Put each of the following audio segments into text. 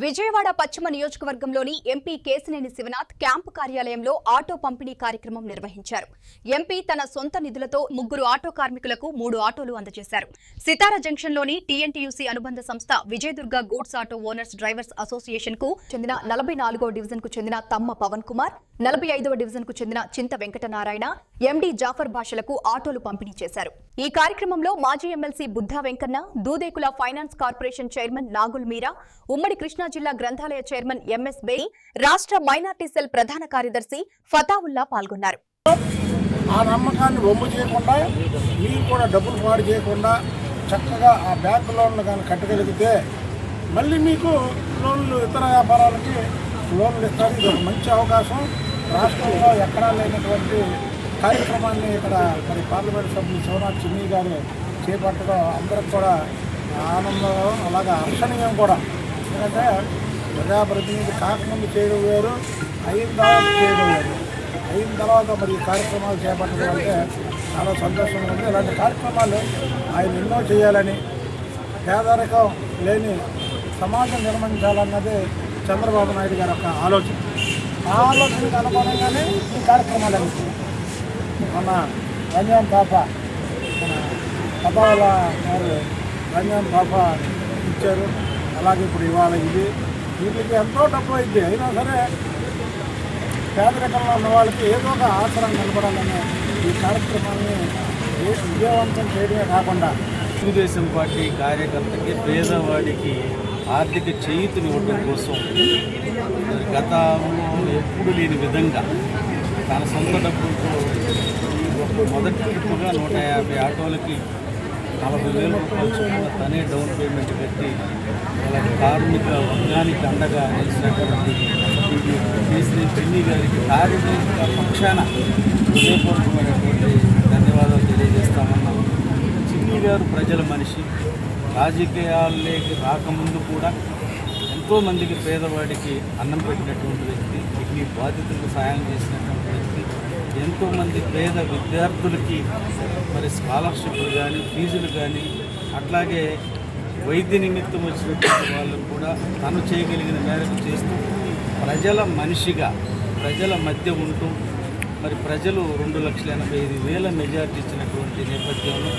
విజయవాడ పశ్చిమ నియోజకవర్గంలోని MP Kesineni Sivanath camp కార్యాలయంలో ఆటో పంపిణీ కార్యక్రమం నిర్వహించారు. ఎంపీ తన సొంత నిధులతో 3 ఆటో కార్మికులకు 3 ఆటోలు అందజేశారు. సితార జంక్షన్లోని టీఎన్టీయూసీ అనుబంధ సంస్థ Vijayadurga goods auto owners drivers association కు చెందిన 44వ డివిజన్ కు చెందిన తమ్మ పవన్ కుమార్, 45వ డివిజన్ కు చెందిన చింత వెంకటనారాయణ, ఎండీ జాఫర్ భాషలకు ఆటోలు పంపిణీ చేశారు. ఈ కార్యక్రమంలో మాజీ MLC Buddha Venkanna, Dudekula finance corporation chairman Nagul Meera, ఉమ్మడి కృష్ణా జిల్లా గ్రంథాలయ చైర్మన్ ఎంఎస్ బేయి, రాష్ట్ర మైనార్టీ సెల్ ప్రధాన కార్యదర్శి ఫతావుల్లా పాల్గొన్నారు. ఆ నమ్మకాన్ని వమ్ము చేయకుండా, మీరు కూడా డబ్బులు పాడు చేయకుండా చక్కగా ఆ బ్యాంకు లోన్లు కానీ కట్టగలిగితే మళ్ళీ మీకు లోన్లు ఇతర వ్యాపారాలకి లోన్లు ఇస్తారు. ఇది ఒక మంచి అవకాశం. రాష్ట్రంలో ఎక్కడా లేనటువంటి కార్యక్రమాన్ని ఇక్కడ మరి పార్లమెంట్ సభ్యులు శివనాథ్ చిన్ని గారు చేపట్టడం అందరికి కూడా ఆనందం, అలాగే హర్షణీయం కూడా. ఎందుకంటే ప్రజాప్రతినిధి కాకముందు చేయడం వేరు, అయిన తర్వాత చేయడం వేరు. అయిన తర్వాత మరి ఈ కార్యక్రమాలు చేపట్టడం అంటే చాలా సంతోషంగా ఉంది. ఇలాంటి కార్యక్రమాలు ఆయన ఎన్నో చేయాలని, పేదరికం లేని సమాజం నిర్మించాలన్నది చంద్రబాబు నాయుడు గారి యొక్క ఆలోచన. ఆ ఆలోచనకు అనుగుణంగానే ఈ కార్యక్రమాలు అనిపిస్తుంది. మన రంజాన్ పాప, మన పతావల గారు రంజాన్ పాప ఇచ్చారు. అలాగే ఇప్పుడు ఇవాళ ఇది వీటికి ఎంతో డబ్బు అయింది. అయినా సరే పేదరికంలో ఉన్న వాళ్ళకి ఏదో ఒక ఆసరం నిలబడాలనే ఈ కార్యక్రమాన్ని విజయవంతం చేయడమే కాకుండా తెలుగుదేశం పార్టీ కార్యకర్తకి, పేదవాడికి ఆర్థిక చేయూతనివ్వడం కోసం గతంలో ఎప్పుడు లేని విధంగా తన సొంత డబ్బులతో మొదటి ట్రిప్పుగా 150 ఆటోలకి 40,000 రూపాయలు చొప్పున తనే డౌన్ పేమెంట్ కట్టి వాళ్ళ కార్మిక వర్గానికి అండగా నిలిచినటువంటి కేశినేని చిన్ని గారికి కార్యదర్శి పక్షాన హృదయపూర్వకమైనటువంటి ధన్యవాదాలు తెలియజేస్తామన్నాం. చిన్ని గారు ప్రజల మనిషి. రాజకీయాల్లోకి రాకముందు కూడా ఎంతోమందికి పేదవాడికి అన్నం పెట్టినటువంటి వ్యక్తి, కిడ్నీ బాధితులకు సాయం చేసినటువంటి వ్యక్తి, ఎంతోమంది పేద విద్యార్థులకి మరి స్కాలర్షిప్లు కానీ, ఫీజులు కానీ, అట్లాగే వైద్య నిమిత్తం వచ్చినటువంటి వాళ్ళు కూడా తను చేయగలిగిన మేరకు చేస్తూ ప్రజల మనిషిగా ప్రజల మధ్య ఉంటూ మరి ప్రజలు 2,85,000 మెజార్టీ ఇచ్చినటువంటి నేపథ్యంలో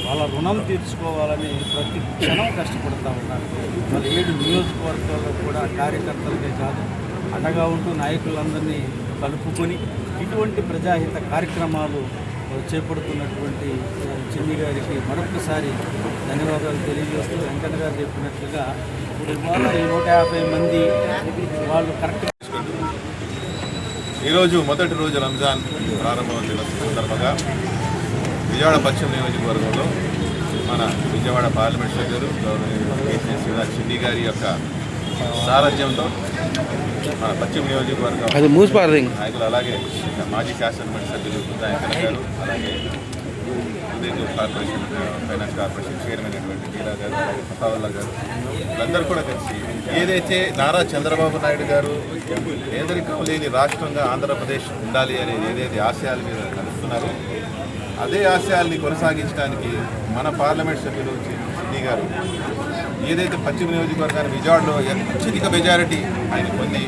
వాళ్ళ రుణం తీర్చుకోవాలని ప్రతి క్షణం కష్టపడుతూ ఉన్నారు. మరి 7 నియోజకవర్గాల్లో కూడా కార్యకర్తలకే కాదు అండగా ఉంటూ నాయకులందరినీ కలుపుకొని ఇటువంటి ప్రజాహిత కార్యక్రమాలు చేపడుతున్నటువంటి చిన్ని గారికి మరొకసారి ధన్యవాదాలు తెలియజేస్తూ వెంకన్న గారు చెప్పినట్లుగా ఇప్పుడు ఇవాళ 150 మంది వాళ్ళు కరెక్ట్. ఈరోజు మొదటి రోజు రంజాన్ ప్రారంభం సందర్భంగా విజయవాడ పశ్చిమ నియోజకవర్గంలో మన విజయవాడ పార్లమెంట్ సభ్యులు కేశినేని శివనాథ్ చిన్ని గారి యొక్క సారథ్యంతో మన పశ్చిమ నియోజకవర్గం నాయకులు, అలాగే మాజీ శాసనమండలి సభ్యులు బుద్ధా వెంకన్న గారు, అలాగే Udaipur corporation finance corporation chairman అయినటువంటి మీరా గారు, అలాగే ఫతావుల్లా గారు, వీళ్ళందరూ కూడా కలిసి ఏదైతే నారా చంద్రబాబు నాయుడు గారు పేదరికం లేని రాష్ట్రంగా ఆంధ్రప్రదేశ్ ఉండాలి అనేది ఏదైతే ఆశయాల మీద కలుస్తున్నారో అదే ఆశయాల్ని కొనసాగించడానికి మన పార్లమెంట్ సభ్యులు చిన్ని గారు ఏదైతే పశ్చిమ నియోజకవర్గాన్ని విజయవాడలో అత్యధిక మెజారిటీ ఆయన పొంది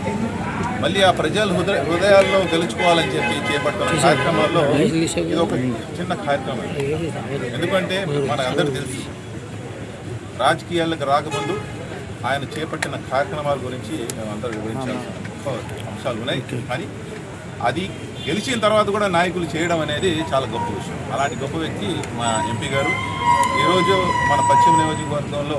మళ్ళీ ఆ ప్రజల హృదయాల్లో గెలుచుకోవాలని చెప్పి చేపడుతున్న కార్యక్రమాల్లో ఇది ఒక చిన్న కార్యక్రమం. ఎందుకంటే మనకు అందరికీ తెలుసు రాజకీయాలకు రాకముందు ఆయన చేపట్టిన కార్యక్రమాల గురించి మేమందరూ వివరించాల్సిన అంశాలు ఉన్నాయి. కానీ అది గెలిచిన తర్వాత కూడా నాయకులు చేయడం అనేది చాలా గొప్ప విషయం. అలాంటి గొప్ప వ్యక్తి మా ఎంపీ గారు ఈరోజు మన పశ్చిమ నియోజకవర్గంలో